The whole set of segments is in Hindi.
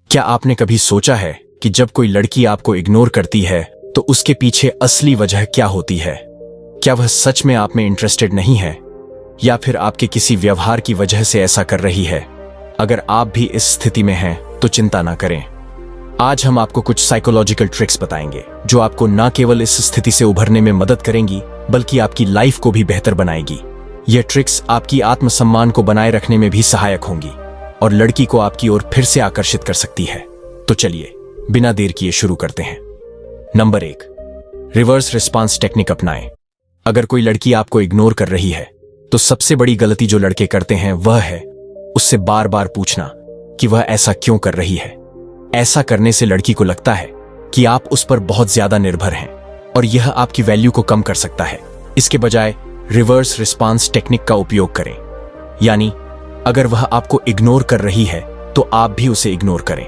क्या आपने कभी सोचा है कि जब कोई लड़की आपको इग्नोर करती है तो उसके पीछे असली वजह क्या होती है? क्या वह सच में आप में इंटरेस्टेड नहीं है या फिर आपके किसी व्यवहार की वजह से ऐसा कर रही है? अगर आप भी इस स्थिति में हैं तो चिंता ना करें। आज हम आपको कुछ साइकोलॉजिकल ट्रिक्स बताएंगे जो आपको न केवल इस स्थिति से उभरने में मदद करेंगी बल्कि आपकी लाइफ को भी बेहतर बनाएगी। यह ट्रिक्स आपकी आत्मसम्मान को बनाए रखने में भी सहायक होंगी और लड़की को आपकी ओर फिर से आकर्षित कर सकती है। तो चलिए बिना देर किए शुरू करते हैं। नंबर 1, रिवर्स रिस्पांस टेक्निक अपनाएं। अगर कोई लड़की आपको इग्नोर कर रही है तो सबसे बड़ी गलती जो लड़के करते हैं वह है उससे बार बार पूछना कि वह ऐसा क्यों कर रही है। ऐसा करने से लड़की को लगता है कि आप उस पर बहुत ज्यादा निर्भर हैं और यह आपकी वैल्यू को कम कर सकता है। इसके बजाय रिवर्स रिस्पांस टेक्निक का उपयोग करें, यानी अगर वह आपको इग्नोर कर रही है तो आप भी उसे इग्नोर करें।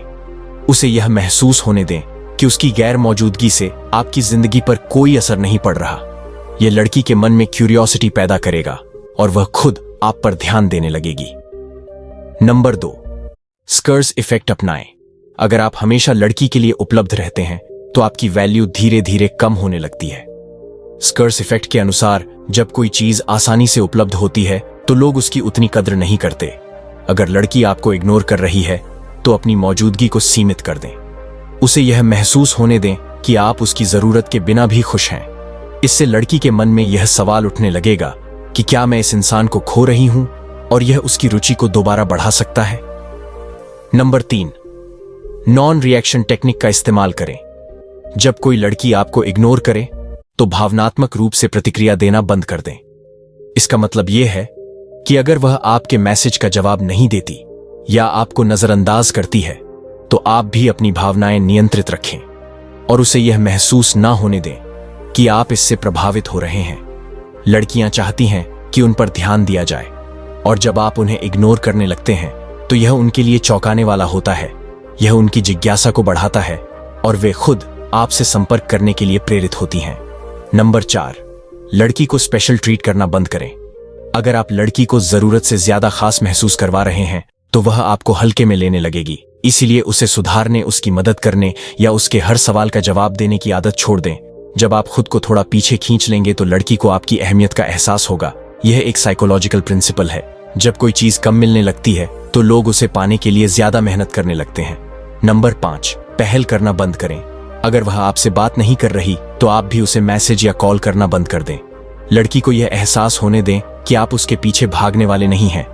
उसे यह महसूस होने दें कि उसकी गैर मौजूदगी से आपकी जिंदगी पर कोई असर नहीं पड़ रहा। यह लड़की के मन में क्यूरियोसिटी पैदा करेगा और वह खुद आप पर ध्यान देने लगेगी। नंबर 2, स्कर्स इफेक्ट अपनाएं। अगर आप हमेशा लड़की के लिए उपलब्ध रहते हैं तो आपकी वैल्यू धीरे धीरे कम होने लगती है। स्कर्स इफेक्ट के अनुसार जब कोई चीज आसानी से उपलब्ध होती है तो लोग उसकी उतनी कद्र नहीं करते। अगर लड़की आपको इग्नोर कर रही है तो अपनी मौजूदगी को सीमित कर दें। उसे यह महसूस होने दें कि आप उसकी जरूरत के बिना भी खुश हैं। इससे लड़की के मन में यह सवाल उठने लगेगा कि क्या मैं इस इंसान को खो रही हूं, और यह उसकी रुचि को दोबारा बढ़ा सकता है। नंबर 3, नॉन रिएक्शन टेक्निक का इस्तेमाल करें। जब कोई लड़की आपको इग्नोर करे तो भावनात्मक रूप से प्रतिक्रिया देना बंद कर दें। इसका मतलब यह है कि अगर वह आपके मैसेज का जवाब नहीं देती या आपको नजरअंदाज करती है तो आप भी अपनी भावनाएं नियंत्रित रखें और उसे यह महसूस ना होने दें कि आप इससे प्रभावित हो रहे हैं। लड़कियां चाहती हैं कि उन पर ध्यान दिया जाए और जब आप उन्हें इग्नोर करने लगते हैं तो यह उनके लिए चौंकाने वाला होता है। यह उनकी जिज्ञासा को बढ़ाता है और वे खुद आपसे संपर्क करने के लिए प्रेरित होती हैं। नंबर 4, लड़की को स्पेशल ट्रीट करना बंद करें। अगर आप लड़की को जरूरत से ज्यादा खास महसूस करवा रहे हैं तो वह आपको हल्के में लेने लगेगी। इसीलिए उसे सुधारने, उसकी मदद करने या उसके हर सवाल का जवाब देने की आदत छोड़ दें। जब आप खुद को थोड़ा पीछे खींच लेंगे तो लड़की को आपकी अहमियत का एहसास होगा। यह एक साइकोलॉजिकल प्रिंसिपल है। जब कोई चीज कम मिलने लगती है तो लोग उसे पाने के लिए ज्यादा मेहनत करने लगते हैं। नंबर 5, पहल करना बंद करें। अगर वह आपसे बात नहीं कर रही तो आप भी उसे मैसेज या कॉल करना बंद कर दें। लड़की को यह एहसास होने दें कि आप उसके पीछे भागने वाले नहीं हैं।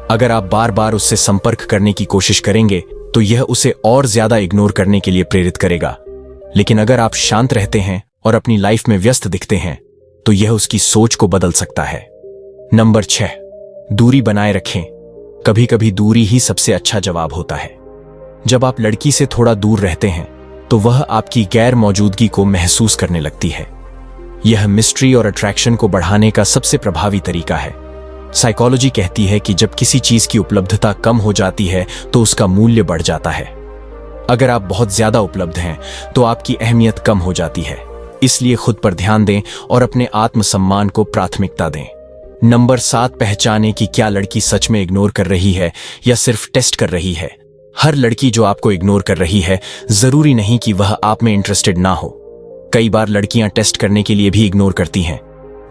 अगर आप बार बार उससे संपर्क करने की कोशिश करेंगे तो यह उसे और ज्यादा इग्नोर करने के लिए प्रेरित करेगा। लेकिन अगर आप शांत रहते हैं और अपनी लाइफ में व्यस्त दिखते हैं तो यह उसकी सोच को बदल सकता है। नंबर 6, दूरी बनाए रखें। कभी कभी दूरी ही सबसे अच्छा जवाब होता है। जब आप लड़की से थोड़ा दूर रहते हैं तो वह आपकी गैर मौजूदगी को महसूस करने लगती है। यह मिस्ट्री और अट्रैक्शन को बढ़ाने का सबसे प्रभावी तरीका है। साइकोलॉजी कहती है कि जब किसी चीज की उपलब्धता कम हो जाती है तो उसका मूल्य बढ़ जाता है। अगर आप बहुत ज्यादा उपलब्ध हैं तो आपकी अहमियत कम हो जाती है। इसलिए खुद पर ध्यान दें और अपने आत्मसम्मान को प्राथमिकता दें। नंबर 7, पहचानें कि क्या लड़की सच में इग्नोर कर रही है या सिर्फ टेस्ट कर रही है। हर लड़की जो आपको इग्नोर कर रही है जरूरी नहीं कि वह आप में इंटरेस्टेड ना हो। कई बार लड़कियां टेस्ट करने के लिए भी इग्नोर करती हैं।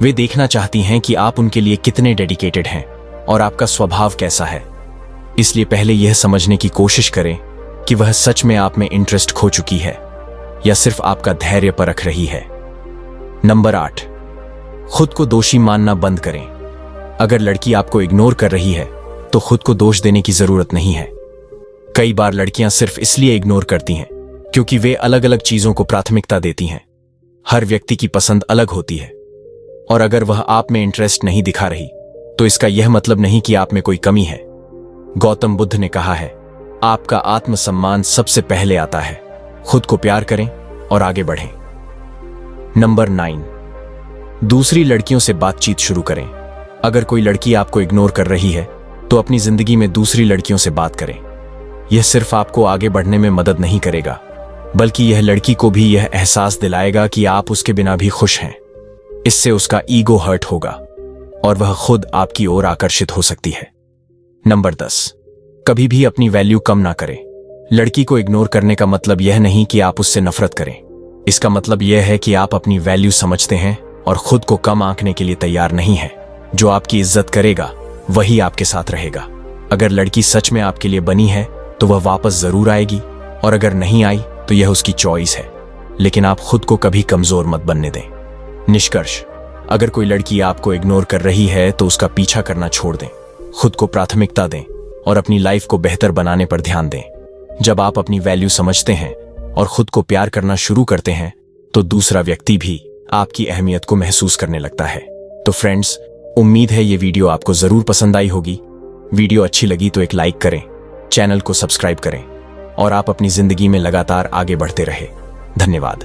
वे देखना चाहती हैं कि आप उनके लिए कितने डेडिकेटेड हैं और आपका स्वभाव कैसा है। इसलिए पहले यह समझने की कोशिश करें कि वह सच में आप में इंटरेस्ट खो चुकी है या सिर्फ आपका धैर्य परख रही है। नंबर 8, खुद को दोषी मानना बंद करें। अगर लड़की आपको इग्नोर कर रही है तो खुद को दोष देने की जरूरत नहीं है। कई बार लड़कियां सिर्फ इसलिए इग्नोर करती हैं क्योंकि वे अलग अलग चीजों को प्राथमिकता देती हैं। हर व्यक्ति की पसंद अलग होती है और अगर वह आप में इंटरेस्ट नहीं दिखा रही तो इसका यह मतलब नहीं कि आप में कोई कमी है। गौतम बुद्ध ने कहा है, आपका आत्मसम्मान सबसे पहले आता है। खुद को प्यार करें और आगे बढ़ें। नंबर 9, दूसरी लड़कियों से बातचीत शुरू करें। अगर कोई लड़की आपको इग्नोर कर रही है तो अपनी जिंदगी में दूसरी लड़कियों से बात करें। यह सिर्फ आपको आगे बढ़ने में मदद नहीं करेगा बल्कि यह लड़की को भी यह एहसास दिलाएगा कि आप उसके बिना भी खुश हैं। इससे उसका ईगो हर्ट होगा और वह खुद आपकी ओर आकर्षित हो सकती है। नंबर 10, कभी भी अपनी वैल्यू कम ना करें। लड़की को इग्नोर करने का मतलब यह नहीं कि आप उससे नफरत करें। इसका मतलब यह है कि आप अपनी वैल्यू समझते हैं और खुद को कम आंकने के लिए तैयार नहीं है। जो आपकी इज्जत करेगा वही आपके साथ रहेगा। अगर लड़की सच में आपके लिए बनी है तो वह वापस जरूर आएगी, और अगर नहीं आई तो यह उसकी चॉइस है। लेकिन आप खुद को कभी कमजोर मत बनने दें। निष्कर्ष, अगर कोई लड़की आपको इग्नोर कर रही है तो उसका पीछा करना छोड़ दें, खुद को प्राथमिकता दें और अपनी लाइफ को बेहतर बनाने पर ध्यान दें। जब आप अपनी वैल्यू समझते हैं और खुद को प्यार करना शुरू करते हैं तो दूसरा व्यक्ति भी आपकी अहमियत को महसूस करने लगता है। तो फ्रेंड्स, उम्मीद है ये वीडियो आपको जरूर पसंद आई होगी। वीडियो अच्छी लगी तो एक लाइक करें, चैनल को सब्सक्राइब करें और आप अपनी जिंदगी में लगातार आगे बढ़ते रहे। धन्यवाद।